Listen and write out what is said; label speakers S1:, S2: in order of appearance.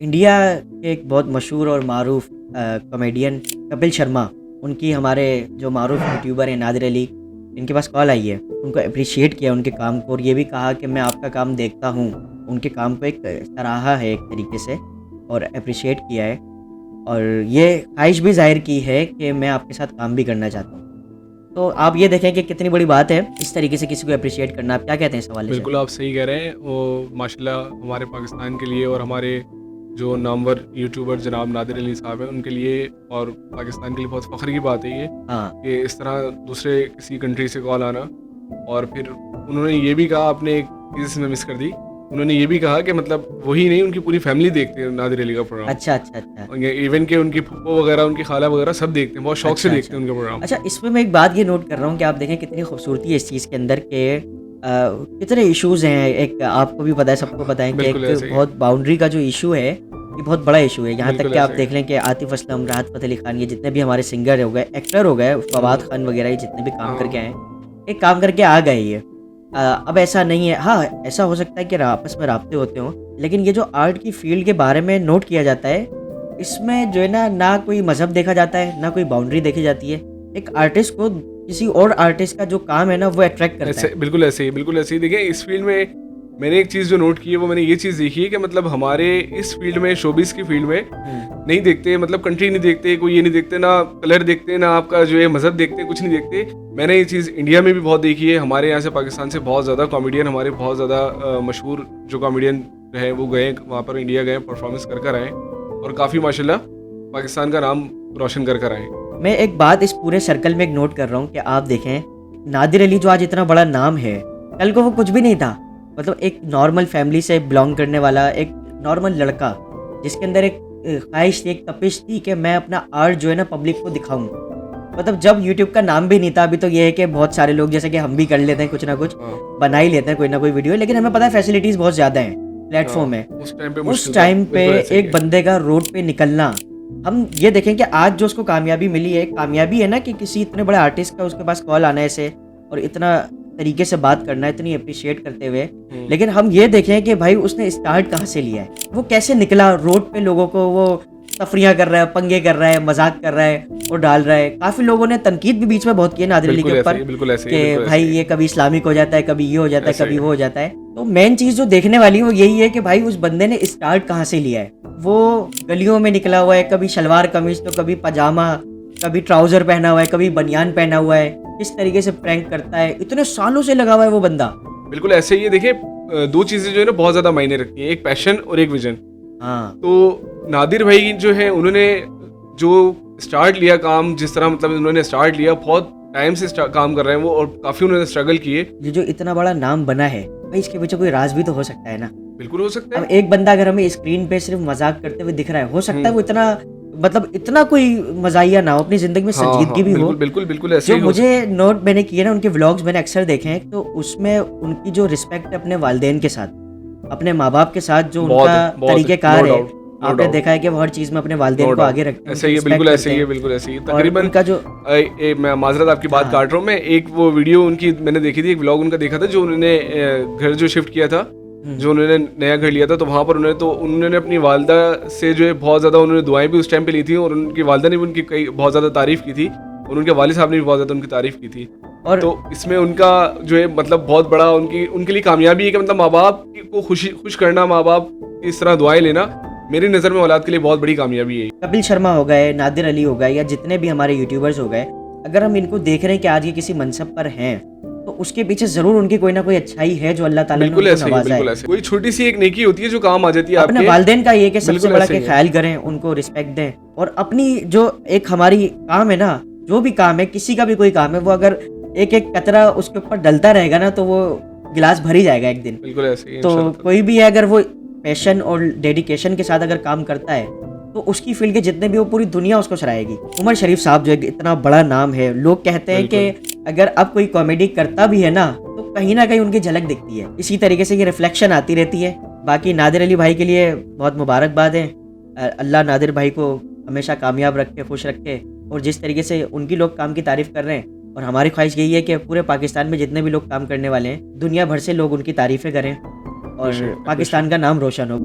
S1: India के एक बहुत मशहूर और मारूफ कॉमेडियन कपिल शर्मा, उनकी हमारे जो मारूफ यूट्यूबर हैं नादिर अली, इनके पास कॉल आई है। उनको अप्रिशिएट किया उनके काम को और ये भी कहा कि मैं आपका काम देखता हूँ। उनके काम को एक सराहा है एक तरीके से और अप्रिशिएट किया है और ये ख्वाहिश भी ज़ाहिर की है कि मैं आपके साथ काम भी करना चाहता हूँ। तो आप ये देखें कि कितनी बड़ी बात है इस तरीके से किसी को अप्रिशिएट करना। आप क्या कहते हैं इस हवाले से?
S2: बिल्कुल आप सही कह रहे हैं। वो माशाल्लाह हमारे पाकिस्तान के लिए और हमारे जो नामवर यूट्यूबर जनाब नादिर अली साहब हैं उनके लिए और पाकिस्तान के लिए बहुत फ़ख्र की बात है ये
S1: हाँ,
S2: कि इस तरह दूसरे किसी कंट्री से कॉल आना। और फिर उन्होंने ये भी कहा, आपने एक चीज़ इसमें मिस कर दी, उन्होंने ये भी कहा कि मतलब वही नहीं, उनकी पूरी फैमिली देखते हैं नादिर अली का प्रोग्राम।
S1: अच्छा, अच्छा, अच्छा।
S2: और इवन के उनकी फूफो वगैरह, उनकी खाला वगैरह सब देखते हैं, बहुत शौक से
S1: अच्छा,
S2: देखते
S1: अच्छा।
S2: हैं उनका प्रोग्राम।
S1: अच्छा, इसमें मैं एक बात ये नोट कर रहा हूँ कि आप देखें कितनी खूबसूरती है इस चीज़ के अंदर के कितने इश्यूज़ हैं। एक आपको भी पता है, सबको पता है कि
S2: बिल्कुल ऐसे
S1: एक
S2: ही,
S1: बहुत बाउंड्री का जो इशू है, ये बहुत बड़ा इशू है। यहाँ तक
S2: बिल्कुल
S1: कि आप
S2: ऐसे
S1: देख लें कि आतिफ़ असलम, राहत फ़तेह अली खान, ये जितने भी हमारे सिंगर हो गए, एक्टर हो गए, फवाद खान वगैरह, ये जितने भी काम करके
S2: हाँ,
S1: आए हैं, ये काम करके आ गए ये। अब ऐसा नहीं है, हाँ, ऐसा हो सकता है कि आपस में राब्ते होते हों, लेकिन ये जो आर्ट की फ़ील्ड के बारे में नोट किया जाता है, इसमें जो है ना कोई मज़हब देखा जाता है, ना कोई बाउंड्री देखी जाती है। एक आर्टिस्ट को किसी और आर्टिस्ट का जो काम है ना, वो अट्रैक्ट करता
S2: ऐसे
S1: है।
S2: बिल्कुल ऐसे ही, बिल्कुल ऐसे ही। देखिए इस फील्ड में मैंने एक चीज़ जो नोट की है वो मैंने ये चीज़ देखी है कि मतलब हमारे इस फील्ड में, शोबिस की फील्ड में
S1: हुँ,
S2: नहीं देखते, मतलब कंट्री नहीं देखते, कोई ये नहीं देखते, ना कलर देखते, ना आपका जो है मज़हब देखते, कुछ नहीं देखते। मैंने ये चीज़ इंडिया में भी बहुत देखी है। हमारे यहाँ से पाकिस्तान से बहुत ज़्यादा कॉमेडियन, हमारे बहुत ज़्यादा मशहूर जो कॉमेडियन हैं वो गए वहाँ पर, इंडिया गए, परफॉर्मेंस कर कर आए और काफ़ी माशाल्लाह पाकिस्तान का नाम रोशन कर कर आए।
S1: मैं एक बात इस पूरे सर्कल में एक नोट कर रहा हूँ कि आप देखें, नादिर अली जो आज इतना बड़ा नाम है, कल को वो कुछ भी नहीं था। मतलब एक नॉर्मल फैमिली से बिलॉन्ग करने वाला एक नॉर्मल लड़का, जिसके अंदर एक ख्वाहिश थी, एक तपिश थी कि मैं अपना आर्ट जो है ना पब्लिक को दिखाऊँ। मतलब जब यूट्यूब का नाम भी नहीं था, अभी तो ये है कि बहुत सारे लोग जैसे कि हम भी कर लेते हैं कुछ ना कुछ,
S2: हाँ,
S1: बना ही लेते हैं कोई ना कोई वीडियो, लेकिन हमें पता है फैसिलिटीज़ बहुत ज़्यादा हैं, प्लेटफ़ॉर्म है।
S2: हाँ, उस टाइम पे
S1: उस
S2: मुश्किल था,
S1: टाइम पे
S2: बिल्कुल ऐसे ही
S1: एक
S2: है।
S1: बंदे का रोड पे निकलना, हम ये देखें कि आज जो उसको कामयाबी मिली है, कामयाबी है ना कि किसी इतने बड़े आर्टिस्ट का उसके पास कॉल आना है ऐसे और इतना तरीके से बात करना है, इतनी अप्रिशिएट करते हुए। लेकिन हम ये देखें कि भाई उसने स्टार्ट कहाँ से लिया है, वो कैसे निकला रोड पे, लोगों को वो तफरियाँ कर रहा है, पंगे कर रहा है, मजाक कर रहा है और डाल रहा है। काफ़ी लोगों ने तनकीद भी बीच में बहुत की है नादिर अली के
S2: बिल्कुल ऐसे
S1: ऊपर
S2: ही, बिल्कुल ऐसे ही,
S1: कि
S2: बिल्कुल
S1: भाई
S2: ऐसे ही,
S1: ये कभी इस्लामिक हो जाता है, कभी ये हो जाता है,
S2: ऐसे
S1: कभी
S2: ही।
S1: वो हो जाता है। तो मेन चीज़ जो देखने वाली है वो यही है कि भाई उस बंदे ने स्टार्ट कहाँ से लिया है। वो गलियों में निकला हुआ है, कभी शलवार कमीज तो कभी पजामा, कभी ट्राउजर पहना हुआ है, कभी बनियान पहना हुआ है। किस तरीके से प्रैंक करता है, इतने सालों से लगा हुआ है वो बंदा।
S2: बिल्कुल ऐसे ही है। देखिए दो चीज़ें जो है ना बहुत ज़्यादा मायने रखती हैं, एक पैशन और एक विजन।
S1: हाँ,
S2: तो नादिर भाई जो है उन्होंने जो स्टार्ट लिया काम, जिस तरह मतलब उन्होंने स्टार्ट लिया, बहुत टाइम से काम कर रहे हैं वो और काफ़ी उन्होंने स्ट्रगल किए।
S1: ये जो इतना बड़ा नाम बना है, भाई इसके पीछे कोई राज भी तो हो सकता है ना।
S2: बिल्कुल हो सकता
S1: अब
S2: है।
S1: एक बंदा अगर हमें स्क्रीन पे सिर्फ मजाक करते हुए दिख रहा है, हो सकता है वो
S2: हम्म,
S1: इतना, मतलब इतना कोई मजाहिया ना हो, अपनी जिंदगी में
S2: हाँ
S1: संजीदगी
S2: हाँ,
S1: भी हो।
S2: बिल्कुल बिल्कुल बिल्कुल ऐसे
S1: जो
S2: ही हो
S1: मुझे
S2: सकता है।
S1: नोट मैंने किए ना, उनके व्लॉग्स मैंने अक्सर देखे हैं, तो उसमें उनकी जो रिस्पेक्ट है अपने वालिदैन के साथ, अपने माँ बाप के साथ, जो
S2: बहुत
S1: उनका
S2: बहुत, नो
S1: तरीक़ेकार है,
S2: डाउट, नो
S1: आपने
S2: डाउट,
S1: देखा है कि वो हर चीज़ में अपने
S2: नो
S1: वालिदैन को आगे
S2: डाउट।
S1: रखते हैं,
S2: ऐसे
S1: उनकी
S2: ही है,
S1: रिस्पेक्ट
S2: बिल्कुल ऐसे
S1: करते
S2: ही है,
S1: हैं।
S2: बिल्कुल ऐसे ही।
S1: और
S2: तकरीबन
S1: उनका जो
S2: मैं माजरत आपकी बात
S1: हाँ,
S2: काट रहा हूँ, मैं एक वो वीडियो उनकी मैंने देखी थी, एक व्लॉग उनका देखा था, जो उन्होंने घर जो शिफ्ट किया था, जो उन्होंने नया घर लिया था, तो वहाँ पर उन्होंने अपनी वालदा से जो है बहुत ज़्यादा उन्होंने दुआएं भी उस टाइम पे ली थी और उनकी वालदा ने भी उनकी कई बहुत ज़्यादा तारीफ़ की थी और उनके वालिद साहब ने भी बहुत ज़्यादा उनकी तारीफ़ की थी।
S1: और
S2: तो इसमें उनका जो है मतलब बहुत बड़ा उनके लिए कामयाबी है कि मतलब माँ बाप को खुश करना, माँ बाप की इस तरह दुआएं लेना, मेरी नज़र में औलाद के लिए बहुत बड़ी कामयाबी है।
S1: कपिल शर्मा हो गए, नादिर अली हो गए, या जितने भी हमारे यूट्यूबर्स हो गए, अगर हम इनको देख रहे हैं कि आज ये किसी मनसब पर हैं, तो उसके पीछे ज़रूर उनकी कोई ना कोई अच्छाई है जो अल्लाह ताला ने
S2: बिल्कुल
S1: उनको
S2: ऐसे ही,
S1: नवाजा है।
S2: बिल्कुल ऐसे। कोई छोटी सी एक नेकी होती है जो काम आ जाती है
S1: अपने
S2: आपके।
S1: वालिदैन का ये कि सबसे
S2: बिल्कुल
S1: बड़ा
S2: ऐसे
S1: के
S2: ही है।
S1: ख्याल करें, उनको रिस्पेक्ट दें, और अपनी जो एक हमारी काम है ना, जो भी काम है, किसी का भी कोई काम है, वो अगर एक एक कतरा उसके ऊपर डलता रहेगा ना, तो वो गिलास भर ही जाएगा एक दिन।
S2: बिल्कुल ऐसे ही
S1: तो
S2: इंशाल्लाह।
S1: कोई भी है, अगर वो पैशन और डेडिकेशन के साथ अगर काम करता है, तो उसकी फील्ड के जितने भी, वो पूरी दुनिया उसको सराहेगी। उमर शरीफ साहब जो एक इतना बड़ा नाम है, लोग कहते हैं कि अगर अब कोई कॉमेडी करता भी है ना, तो कहीं ना कहीं उनकी झलक दिखती है। इसी तरीके से ये रिफ्लेक्शन आती रहती है। बाकी नादिर अली भाई के लिए बहुत मुबारकबाद है। अल्लाह नादिर भाई को हमेशा कामयाब रखे, खुश रखे, और जिस तरीके से उनकी लोग काम की तारीफ़ कर रहे हैं, और हमारी ख्वाहिश यही है कि पूरे पाकिस्तान में जितने भी लोग काम करने वाले हैं, दुनिया भर से लोग उनकी तारीफ़ें करें और
S2: बेशक,
S1: पाकिस्तान का नाम रोशन हो।